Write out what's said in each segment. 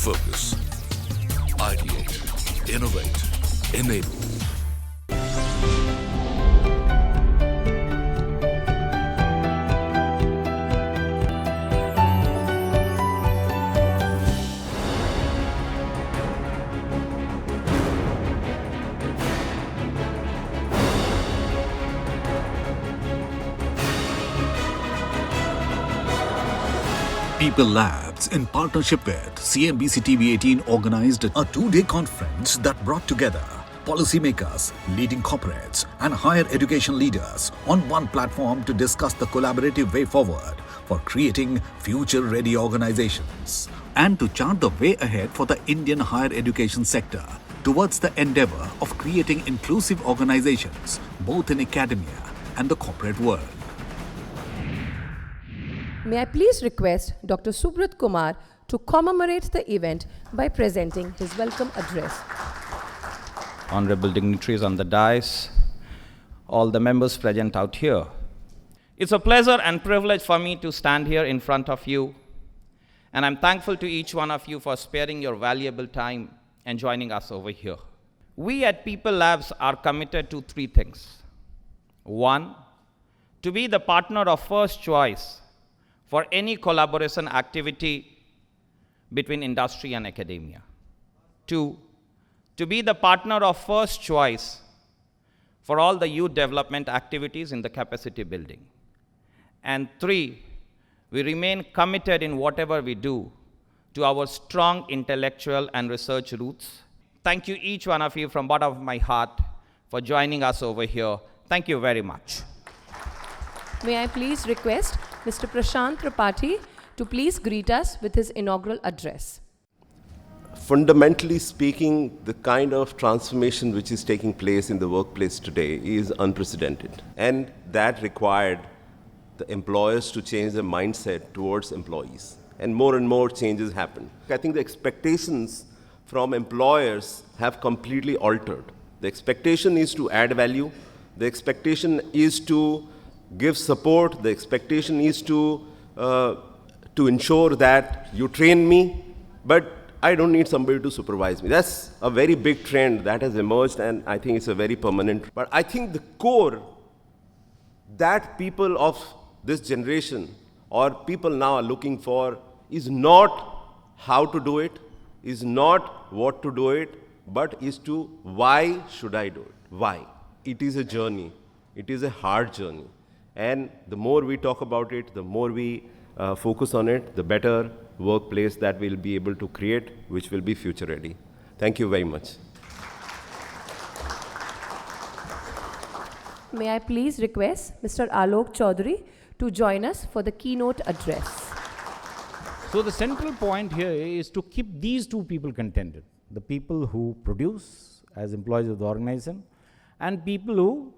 Focus. Ideate. Innovate. Enable. People Labs, in partnership with CNBC-TV18, organized a two-day conference that brought together policymakers, leading corporates, and higher education leaders on one platform to discuss the collaborative way forward for creating future-ready organizations and to chart the way ahead for the Indian higher education sector towards the endeavour of creating inclusive organizations both in academia and the corporate world. May I please request Dr. Subrat Kumar to commemorate the event by presenting his welcome address. Honorable dignitaries on the dais, all the members present out here. It's a pleasure and privilege for me to stand here in front of you, and I'm thankful to each one of you for sparing your valuable time and joining us over here. We at People Labs are committed to three things. One, to be the partner of first choice for any collaboration activity between industry and academia. Two, to be the partner of first choice for all the youth development activities in the capacity building. And three, we remain committed in whatever we do to our strong intellectual and research roots. Thank you each one of you from bottom of my heart for joining us over here. Thank you very much. May I please request Mr. Prashant Tripathi to please greet us with his inaugural address. Fundamentally speaking, the kind of transformation which is taking place in the workplace today is unprecedented. And that required the employers to change their mindset towards employees. And more changes happen. I think the expectations from employers have completely altered. The expectation is to add value. The expectation is to give support. The expectation is to ensure that you train me, but I don't need somebody to supervise me. That's a very big trend that has emerged, and I think it's a very permanent. But I think the core that people of this generation or people now are looking for is not how to do it, is not what to do it, but is to why should I do it? Why? It is a journey. It is a hard journey. And the more we talk about it, the more we focus on it, the better workplace that we'll be able to create, which will be future ready. Thank you very much. May I please request Mr. Alok Chaudhary to join us for the keynote address. So the central point here is to keep these two people contented. The people who produce as employees of the organization and people who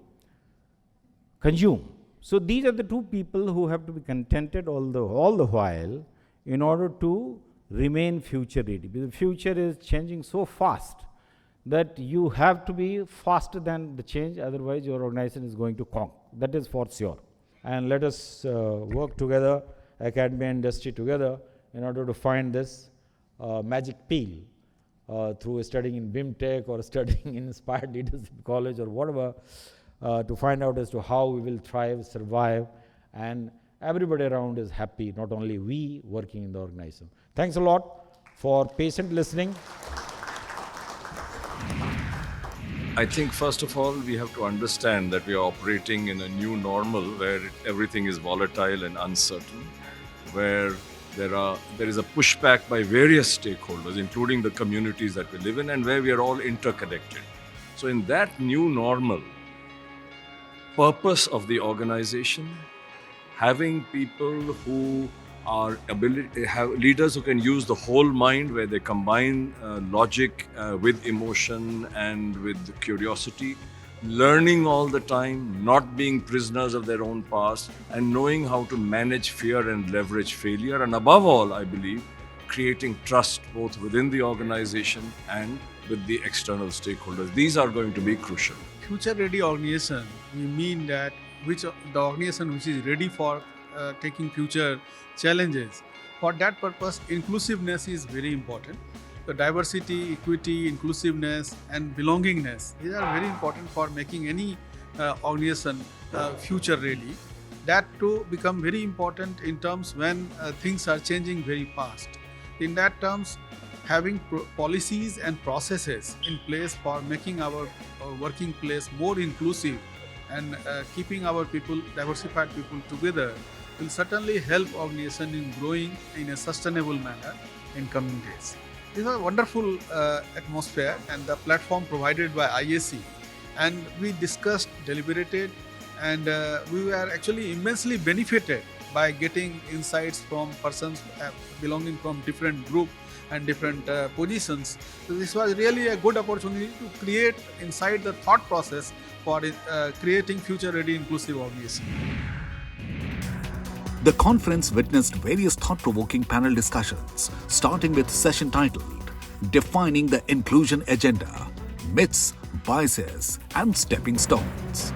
consume. So these are the two people who have to be contented all the while in order to remain future ready. Because the future is changing so fast that you have to be faster than the change, otherwise your organization is going to conk. That is for sure. And let us work together, academia and industry together, in order to find this magic pill through studying in BIMTech or studying in Inspired Leadership College or whatever, to find out as to how we will thrive, survive, and everybody around is happy, not only we working in the organization. Thanks a lot for patient listening. I think first of all, we have to understand that we are operating in a new normal where everything is volatile and uncertain, where there is a pushback by various stakeholders, including the communities that we live in, and where we are all interconnected. So in that new normal, purpose of the organization, having people who are leaders who can use the whole mind, where they combine logic with emotion and with curiosity, learning all the time, not being prisoners of their own past, and knowing how to manage fear and leverage failure. And above all, I believe, creating trust both within the organization and with the external stakeholders. These are going to be crucial. Future-ready organization, we mean that the organization which is ready for taking future challenges. For that purpose, inclusiveness is very important. the diversity, equity, inclusiveness, and belongingness. These are very important for making any organization future ready. That too become very important in terms when things are changing very fast. In that terms, having policies and processes in place for making our working place more inclusive and keeping our people, diversified people together will certainly help organization in growing in a sustainable manner in coming days. This is a wonderful atmosphere and the platform provided by IAC, and we discussed, deliberated, and we were actually immensely benefited by getting insights from persons belonging from different groups and different positions. So this was really a good opportunity to create inside the thought process for creating future-ready inclusive organization. The conference witnessed various thought-provoking panel discussions, starting with session titled Defining the Inclusion Agenda, Myths, Biases and Stepping Stones.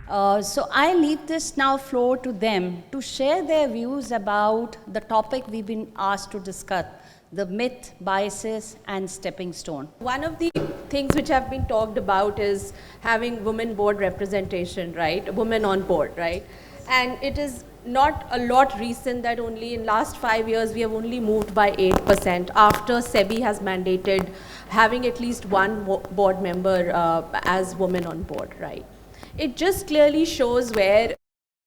So I leave this now floor to them to share their views about the topic we've been asked to discuss, the myth, biases and stepping stone. One of the things which have been talked about is having women board representation, right? Women on board, right? And it is not a lot recent that only in last 5 years we have only moved by 8% after SEBI has mandated having at least one board member as women on board, right? It just clearly shows where,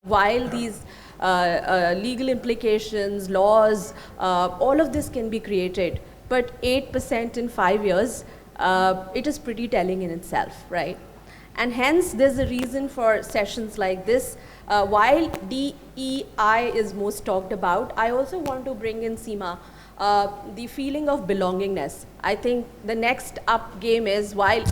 while these legal implications, laws, all of this can be created, but 8% in 5 years, it is pretty telling in itself, right? And hence, there's a reason for sessions like this. While DEI is most talked about, I also want to bring in Seema, the feeling of belongingness. I think the next up game is, while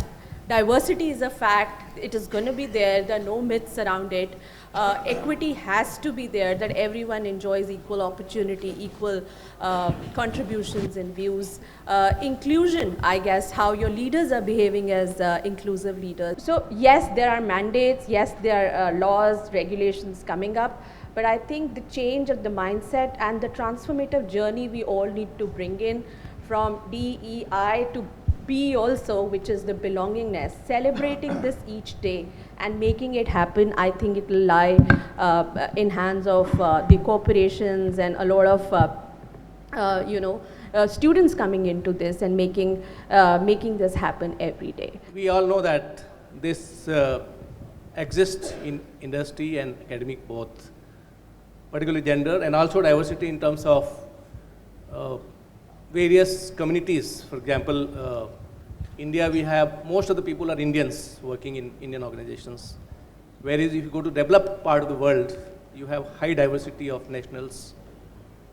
diversity is a fact, it is going to be there are no myths around it. Equity has to be there, that everyone enjoys equal opportunity, equal contributions and views. Inclusion, I guess, how your leaders are behaving as inclusive leaders. So yes, there are mandates, yes, there are laws, regulations coming up, but I think the change of the mindset and the transformative journey we all need to bring in from DEI to B also, which is the belongingness, celebrating this each day and making it happen. I think it will lie in hands of the corporations and a lot of students coming into this and making this happen every day. We all know that this exists in industry and academic both, particularly gender and also diversity in terms of various communities. For example, India, we have most of the people are Indians working in Indian organizations. Whereas if you go to developed part of the world, you have high diversity of nationals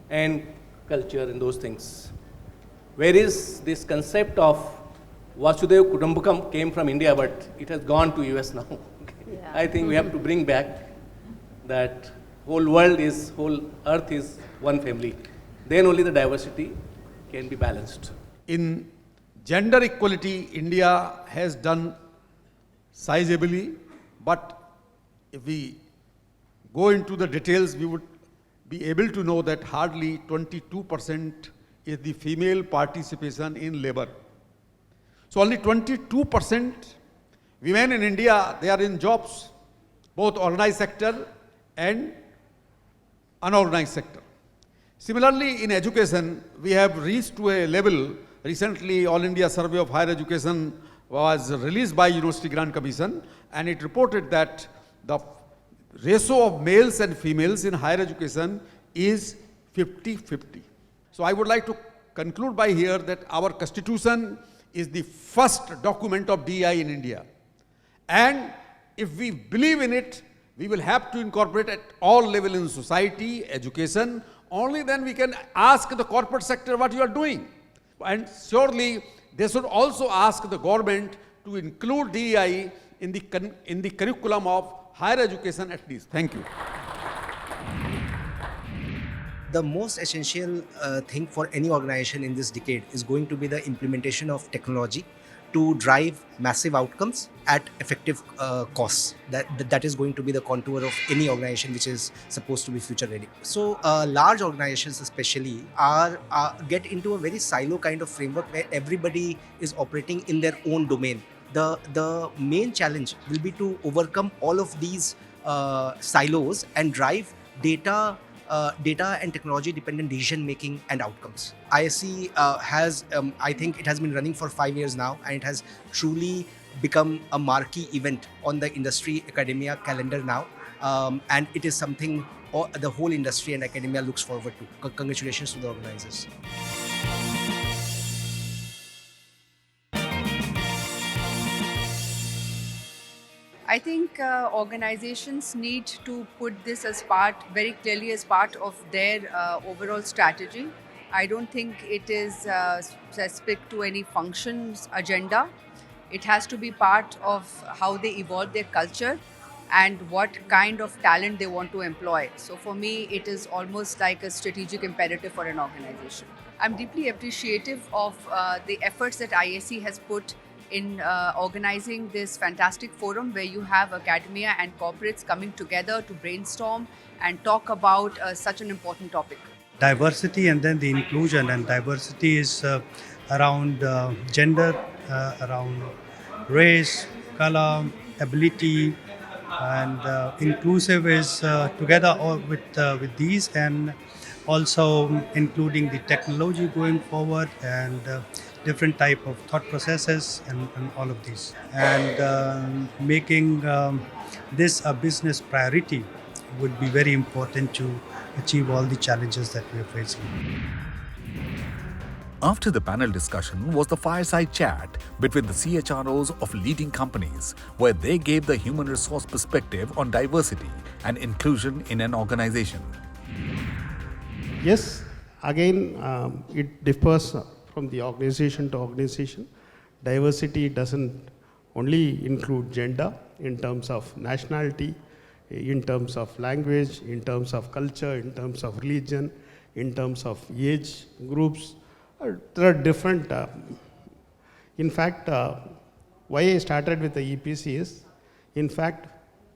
and culture and those things. Whereas this concept of Vasudhaiva Kutumbakam came from India, but it has gone to US now. Yeah. I think we have to bring back that whole earth is one family. Then only the diversity can be balanced. In gender equality, India has done sizably, but if we go into the details, we would be able to know that hardly 22% is the female participation in labor. So only 22% women in India, they are in jobs, both organized sector and unorganized sector. Similarly, in education, we have reached to a level. Recently, All India Survey of Higher Education was released by University Grant Commission, and it reported that the ratio of males and females in higher education is 50-50. So I would like to conclude by here that our constitution is the first document of DEI in India. And if we believe in it, we will have to incorporate at all levels in society, education. Only then we can ask the corporate sector what you are doing. And surely they should also ask the government to include DEI in the curriculum of higher education at least. Thank you. The most essential thing for any organization in this decade is going to be the implementation of technology to drive massive outcomes at effective costs. That is going to be the contour of any organization which is supposed to be future ready. So large organizations especially are get into a very silo kind of framework where everybody is operating in their own domain. The main challenge will be to overcome all of these silos and drive data and technology dependent decision making and outcomes. IAC has, I think it has been running for 5 years now, and it has truly become a marquee event on the industry academia calendar now. And it is something the whole industry and academia looks forward to. Congratulations to the organizers. I think organizations need to put this as very clearly as part of their overall strategy. I don't think it is specific to any functions agenda. It has to be part of how they evolve their culture and what kind of talent they want to employ. So for me, it is almost like a strategic imperative for an organization. I'm deeply appreciative of the efforts that IAC has put in organizing this fantastic forum where you have academia and corporates coming together to brainstorm and talk about such an important topic. Diversity and then the inclusion, and diversity is around gender, around race, color, ability, and inclusive is together with these, and also including the technology going forward and different type of thought processes and all of these, and making this a business priority would be very important to achieve all the challenges that we are facing. After the panel discussion was the fireside chat between the CHROs of leading companies, where they gave the human resource perspective on diversity and inclusion in an organization. Yes, again, it differs from the organization to organization. Diversity doesn't only include gender in terms of nationality, in terms of language, in terms of culture, in terms of religion, in terms of age groups. There are different, in fact, why I started with the EPC is, in fact,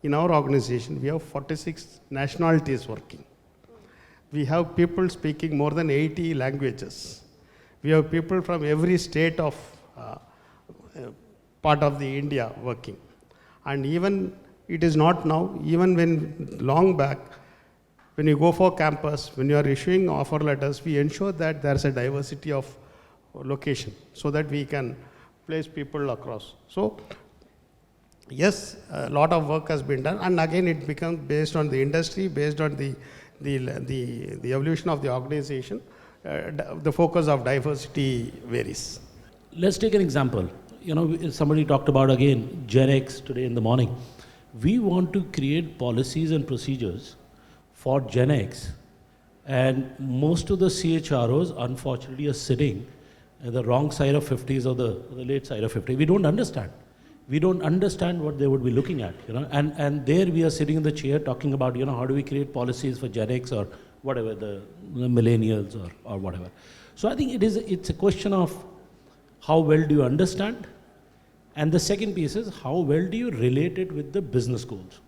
in our organization, we have 46 nationalities working. We have people speaking more than 80 languages. We have people from every state of part of the India working. And even, it is not now, even when long back, when you go for campus, when you are issuing offer letters, we ensure that there's a diversity of location so that we can place people across. So, yes, a lot of work has been done, and again it becomes based on the industry, based on the evolution of the organization. The focus of diversity varies. Let's take an example. You know, somebody talked about again Gen X today in the morning. We want to create policies and procedures for Gen X, and most of the CHROs unfortunately are sitting at the wrong side of 50s or the late side of 50. We don't understand. We don't understand what they would be looking at, you know, and there we are sitting in the chair talking about, you know, how do we create policies for Gen X or whatever, the millennials or whatever. So I think it's a question of how well do you understand, and the second piece is how well do you relate it with the business goals.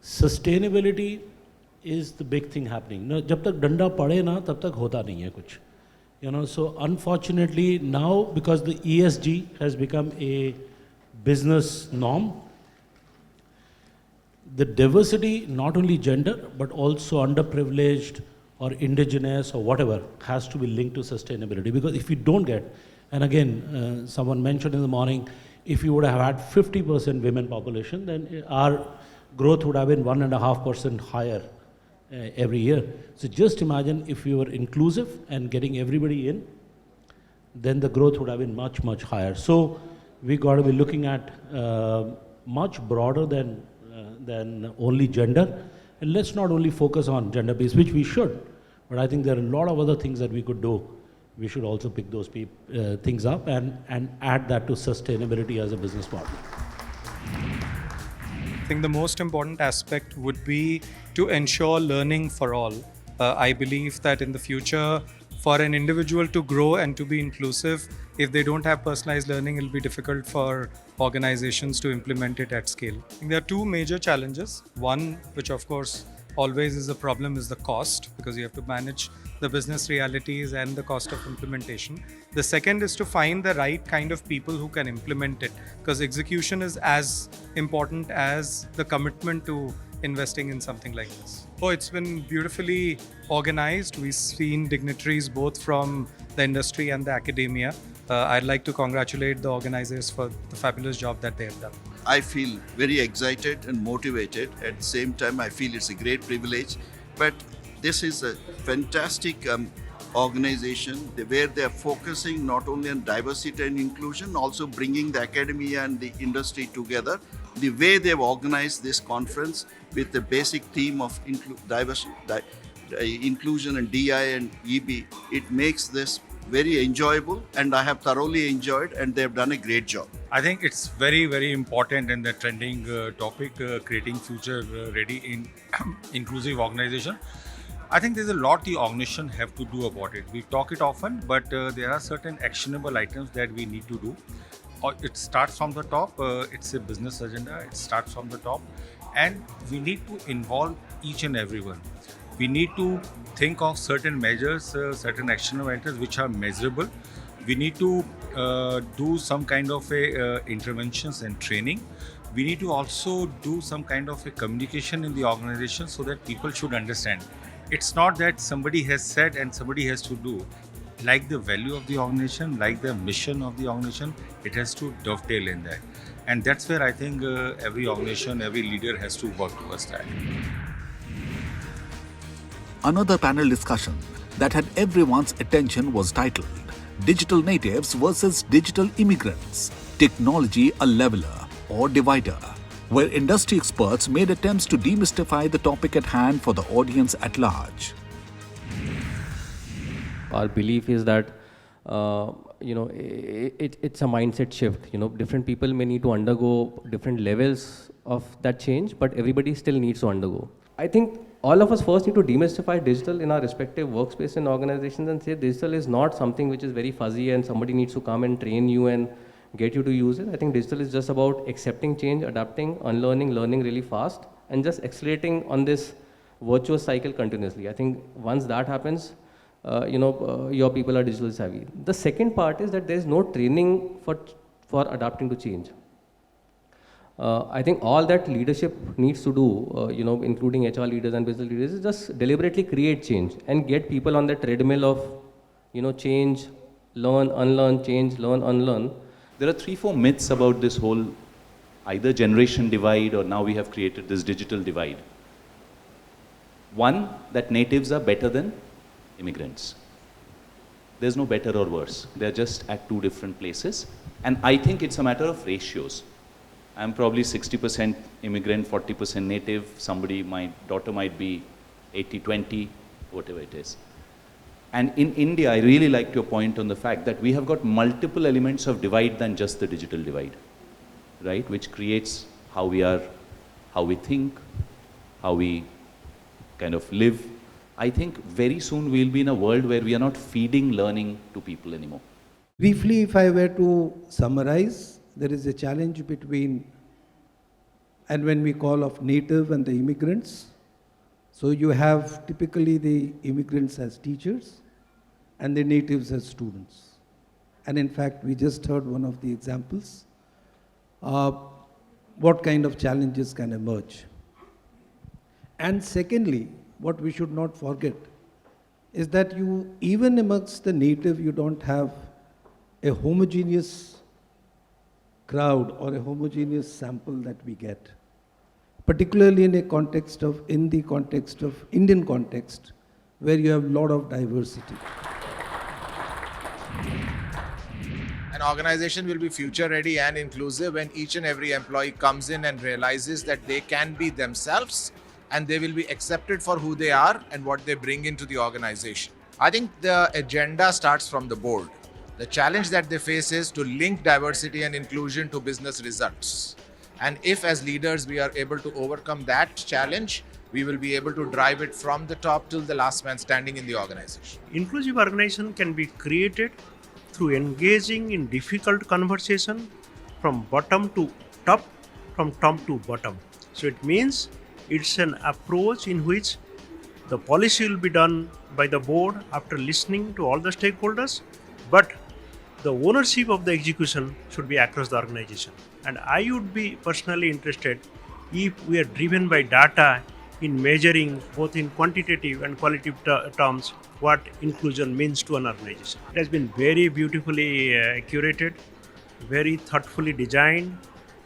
Sustainability is the big thing happening. No, jab tak danda pade na, tab tak hota nahi hai kuch. You know, so unfortunately now, because the ESG has become a business norm, the diversity, not only gender, but also underprivileged or indigenous or whatever, has to be linked to sustainability. Because if you don't get, and again, someone mentioned in the morning, if you would have had 50% women population, then our growth would have been 1.5% higher every year. So just imagine if we were inclusive and getting everybody in, then the growth would have been much, much higher. So we got to be looking at much broader than only gender. And let's not only focus on gender based, which we should, but I think there are a lot of other things that we could do. We should also pick those things up and add that to sustainability as a business model. I think the most important aspect would be to ensure learning for all. I believe that in the future, for an individual to grow and to be inclusive, if they don't have personalized learning, it'll be difficult for organizations to implement it at scale. I think there are two major challenges. One, which of course always is a problem, is the cost, because you have to manage the business realities and the cost of implementation. The second is to find the right kind of people who can implement it, because execution is as important as the commitment to investing in something like this. Oh, it's been beautifully organized. We've seen dignitaries both from the industry and the academia. I'd like to congratulate the organizers for the fabulous job that they have done. I feel very excited and motivated. At the same time, I feel it's a great privilege. But this is a fantastic organization where they are focusing not only on diversity and inclusion, also bringing the academia and the industry together. The way they've organized this conference with the basic theme of inclusion and DI and EB, it makes this very enjoyable, and I have thoroughly enjoyed, and they've done a great job. I think it's very, very important in the trending topic, creating future-ready inclusive organization. I think there's a lot the organization have to do about it. We talk it often, but there are certain actionable items that we need to do. It starts from the top. It's a business agenda. It starts from the top, and we need to involve each and everyone. We need to think of certain measures, certain actionable items which are measurable. We need to do some kind of interventions and training. We need to also do some kind of a communication in the organization so that people should understand. It's not that somebody has said and somebody has to do. Like the value of the organization, like the mission of the organization, it has to dovetail in that. And that's where I think every organization, every leader has to work towards that. Another panel discussion that had everyone's attention was titled Digital Natives versus Digital Immigrants, Technology a Leveler or Divider, where industry experts made attempts to demystify the topic at hand for the audience at large. Our belief is that it's a mindset shift. Different people may need to undergo different levels of that change, but everybody still needs to undergo. I think all of us first need to demystify digital in our respective workspace and organizations and say digital is not something which is very fuzzy and somebody needs to come and train you and get you to use it. I think digital is just about accepting change, adapting, unlearning, learning really fast, and just accelerating on this virtuous cycle continuously. I think once that happens, your people are digital savvy. The second part is that there is no training for adapting to change. I think all that leadership needs to do, including HR leaders and business leaders, is just deliberately create change and get people on the treadmill of, change, learn, unlearn, change, learn, unlearn. There are 3-4 myths about this whole either generation divide or now we have created this digital divide. One, that natives are better than immigrants. There's no better or worse. They're just at two different places. And I think it's a matter of ratios. I'm probably 60% immigrant, 40% native. My daughter might be 80-20, whatever it is. And in India, I really liked your point on the fact that we have got multiple elements of divide than just the digital divide, right? Which creates how we are, how we think, how we kind of live. I think very soon we'll be in a world where we are not feeding learning to people anymore. Briefly, if I were to summarize, there is a challenge between, and when we call of native and the immigrants. So you have typically the immigrants as teachers and the natives as students. And in fact, we just heard one of the examples. What kind of challenges can emerge? And secondly, what we should not forget is that even amongst the native, you don't have a homogeneous crowd or a homogeneous sample that we get, particularly in the context of Indian context, where you have a lot of diversity. An organization will be future ready and inclusive when each and every employee comes in and realizes that they can be themselves and they will be accepted for who they are and what they bring into the organization. I think the agenda starts from the board. The challenge that they face is to link diversity and inclusion to business results. And if as leaders we are able to overcome that challenge, we will be able to drive it from the top till the last man standing in the organization. Inclusive organization can be created through engaging in difficult conversation from bottom to top, from top to bottom. So it means it's an approach in which the policy will be done by the board after listening to all the stakeholders, but the ownership of the execution should be across the organization. And I would be personally interested if we are driven by data in measuring both in quantitative and qualitative terms what inclusion means to an organization. It has been very beautifully curated, very thoughtfully designed,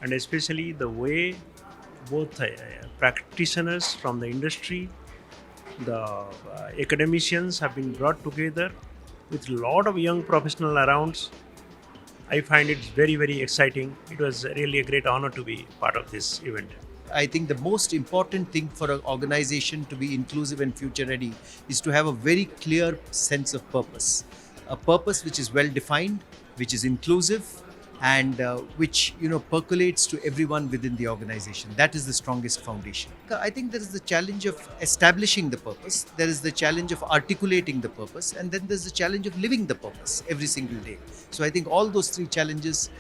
and especially the way both practitioners from the industry, the academicians have been brought together with a lot of young professionals around. I find it very, very exciting. It was really a great honor to be part of this event. I think the most important thing for an organization to be inclusive and future ready is to have a very clear sense of purpose. A purpose which is well defined, which is inclusive, and which percolates to everyone within the organization. That is the strongest foundation. I think there is the challenge of establishing the purpose, there is the challenge of articulating the purpose, and then there's the challenge of living the purpose every single day. So I think all those three challenges,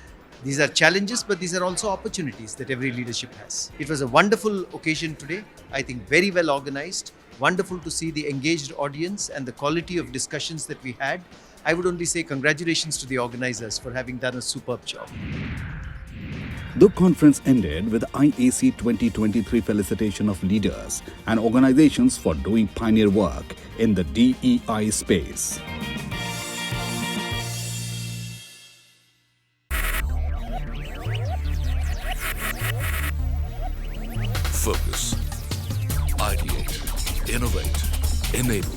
these are challenges, but these are also opportunities that every leadership has. It was a wonderful occasion today. I think very well organized. Wonderful to see the engaged audience and the quality of discussions that we had. I would only say congratulations to the organizers for having done a superb job. The conference ended with IAC 2023 felicitation of leaders and organizations for doing pioneer work in the DEI space. Focus, ideate, innovate, enable.